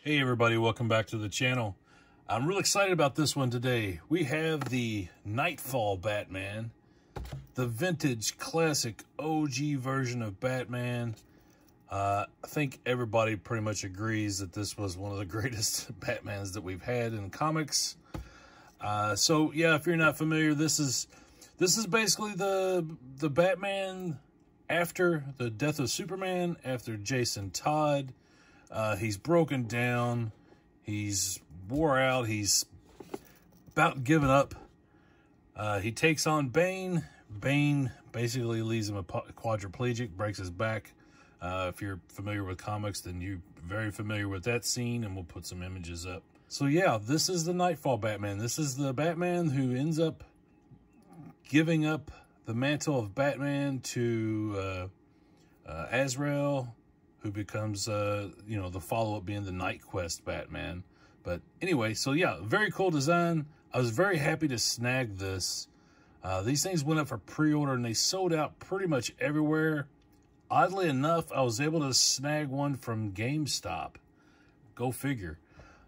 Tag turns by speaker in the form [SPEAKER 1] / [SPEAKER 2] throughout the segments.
[SPEAKER 1] Hey everybody, welcome back to the channel. I'm real excited about this one today. We have the Knightfall Batman, the vintage classic OG version of Batman. I think everybody pretty much agrees that this was one of the greatest Batmans that we've had in comics. So yeah, if you're not familiar, this is basically the Batman after the death of Superman, after Jason Todd. He's broken down, he's wore out, he's about given up. He takes on Bane. Bane basically leaves him a quadriplegic, breaks his back. If you're familiar with comics, then you're very familiar with that scene, and we'll put some images up. So yeah, this is the Knightfall Batman. This is the Batman who ends up giving up the mantle of Batman to Azrael, who becomes, the follow-up being the Night Quest Batman. But anyway, so yeah, very cool design. I was very happy to snag this. These things went up for pre-order, and they sold out pretty much everywhere. Oddly enough, I was able to snag one from GameStop. Go figure.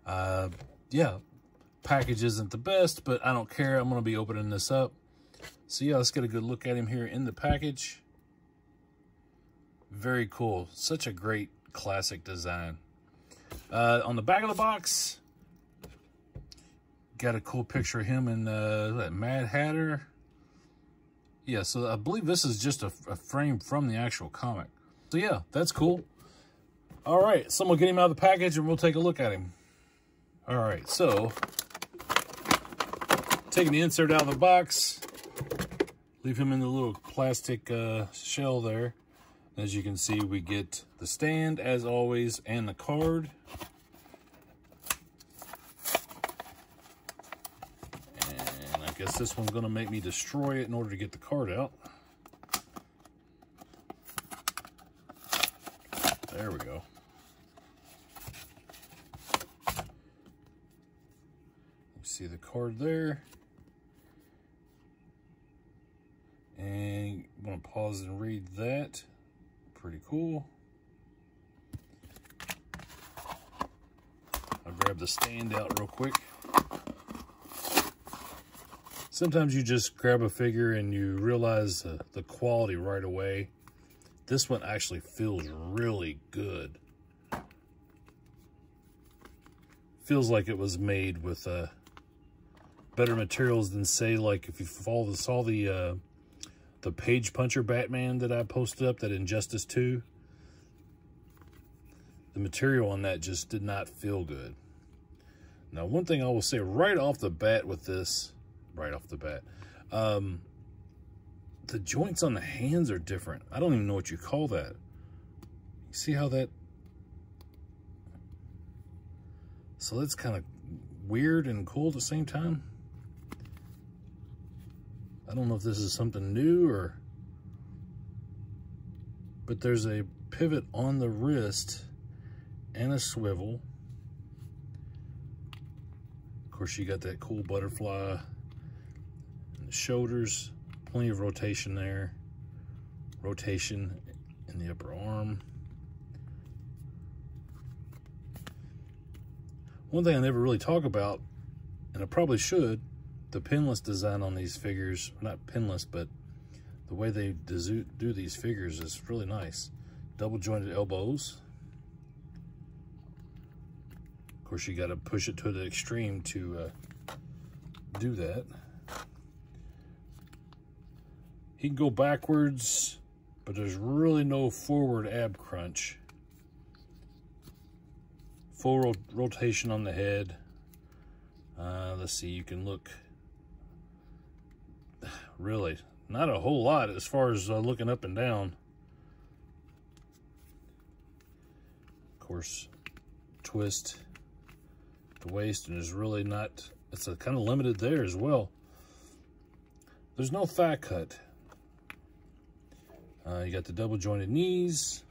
[SPEAKER 1] Yeah, package isn't the best, but I don't care. I'm going to be opening this up. So yeah, let's get a good look at him here in the package. Very cool. Such a great classic design. On the back of the box, got a cool picture of him in that Mad Hatter. Yeah, so I believe this is just a frame from the actual comic. So yeah, that's cool. All right, so I'm gonna get him out of the package and we'll take a look at him. All right, so taking the insert out of the box, leave him in the little plastic shell there. As you can see, we get the stand, as always, and the card. And I guess this one's going to make me destroy it in order to get the card out. There we go. You see the card there. And I'm going to pause and read that. Pretty cool. I'll grab the stand out real quick. Sometimes you just grab a figure and you realize the quality right away. This one actually feels really good. Feels like it was made with better materials than, say, like if you saw the Page Puncher Batman that I posted up, that Injustice 2. The material on that just did not feel good. Now, one thing I will say right off the bat with this, the joints on the hands are different. I don't even know what you call that. You see how that... So that's kind of weird and cool at the same time. I don't know if this is something new or... But there's a pivot on the wrist and a swivel. Of course, you got that cool butterfly. And the shoulders, plenty of rotation there. Rotation in the upper arm. One thing I never really talk about, and I probably should, the pinless design on these figures, not pinless, but the way they do these figures is really nice. Double jointed elbows. Of course, you got to push it to the extreme to do that. He can go backwards, but there's really no forward ab crunch. Full rotation on the head. Let's see, you can look... Really, not a whole lot as far as looking up and down. Of course, twist the waist, and is really not, it's a kind of limited there as well. There's no thigh cut. You got the double jointed knees.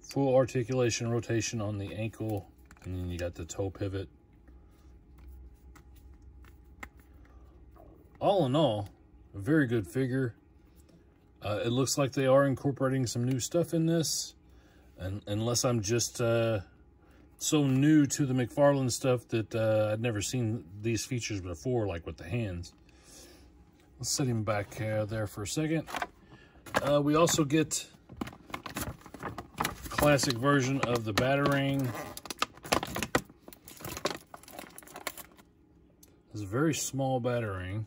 [SPEAKER 1] Full articulation, rotation on the ankle, and then you got the toe pivot. All in all, a very good figure. It looks like they are incorporating some new stuff in this. And unless I'm just so new to the McFarlane stuff that I'd never seen these features before, like with the hands. Let's set him back there for a second. We also get classic version of the Batarang. It's a very small Batarang.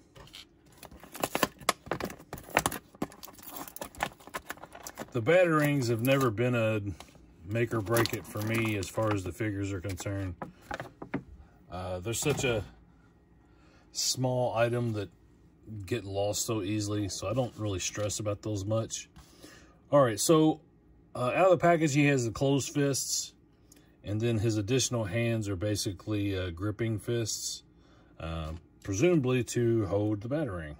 [SPEAKER 1] The Batarangs have never been a make or break it for me as far as the figures are concerned. They're such a small item that get lost so easily, so I don't really stress about those much. All right, so out of the package, he has the closed fists, and then his additional hands are basically gripping fists, presumably to hold the Batarang.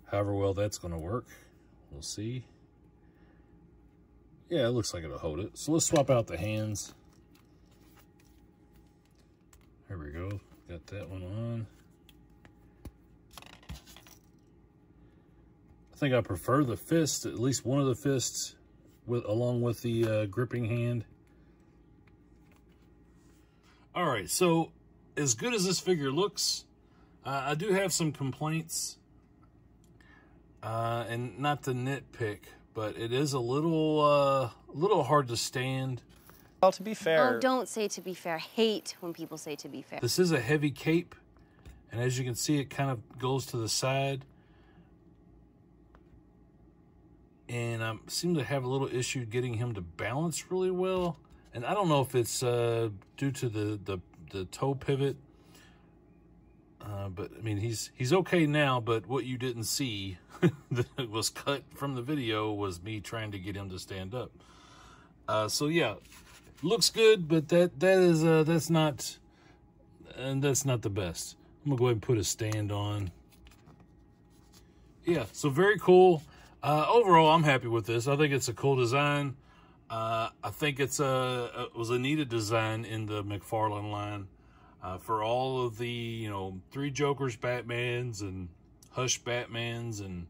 [SPEAKER 1] However well that's going to work, we'll see. Yeah, it looks like it'll hold it. So let's swap out the hands. There we go. Got that one on. I think I prefer the fist, at least one of the fists, along with the gripping hand. All right, so as good as this figure looks, I do have some complaints. And not to nitpick, but it is a little hard to stand.
[SPEAKER 2] Well, to be fair...
[SPEAKER 3] Oh, don't say to be fair. Hate when people say to be fair.
[SPEAKER 1] This is a heavy cape, and as you can see, it kind of goes to the side. And I seem to have a little issue getting him to balance really well. And I don't know if it's due to the toe pivot. But I mean, he's okay now, but what you didn't see that was cut from the video was me trying to get him to stand up. So yeah, looks good, but that's not the best. I'm gonna go ahead and put a stand on. Yeah, so very cool. Overall, I'm happy with this. I think it's a cool design. I think it was a needed design in the McFarlane line. For all of the, Three Jokers Batmans and Hush Batmans and,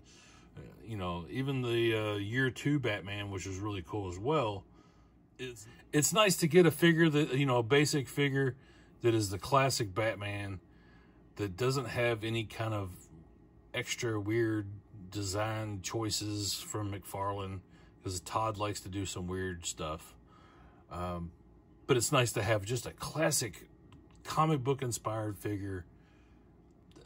[SPEAKER 1] even the Year 2 Batman, which is really cool as well. It's nice to get a figure that, a basic figure that is the classic Batman that doesn't have any kind of extra weird design choices from McFarlane, because Todd likes to do some weird stuff. But it's nice to have just a classic comic book inspired figure.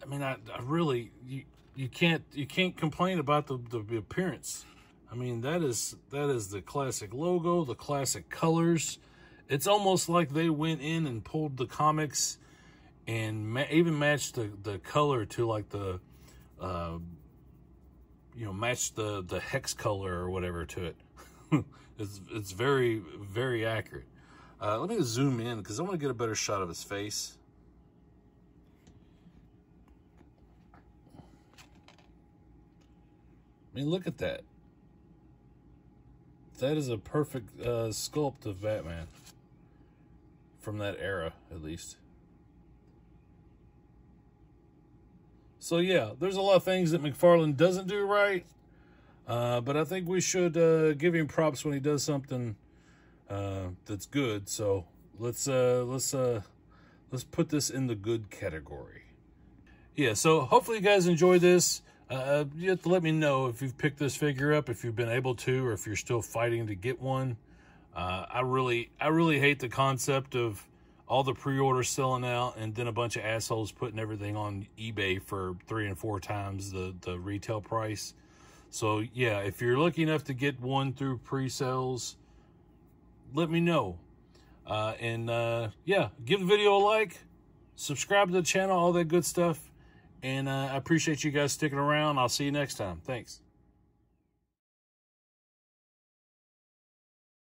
[SPEAKER 1] I mean, I really, you can't complain about the appearance. I mean, that is the classic logo, the classic colors. It's almost like they went in and pulled the comics and even matched the color to like the match the hex color or whatever to it. It's very, very accurate. Let me zoom in because I want to get a better shot of his face. I mean, look at that. That is a perfect sculpt of Batman. From that era, at least. So yeah, there's a lot of things that McFarlane doesn't do right. But I think we should give him props when he does something that's good. So let's put this in the good category. Yeah, so hopefully you guys enjoy this. You have to let me know if you've picked this figure up, if you've been able to, or if you're still fighting to get one. I really hate the concept of all the pre-orders selling out and then a bunch of assholes putting everything on eBay for 3 and 4 times the retail price. So yeah, if you're lucky enough to get one through pre-sales, let me know. Yeah, give the video a like, subscribe to the channel, all that good stuff. And I appreciate you guys sticking around. I'll see you next time. Thanks.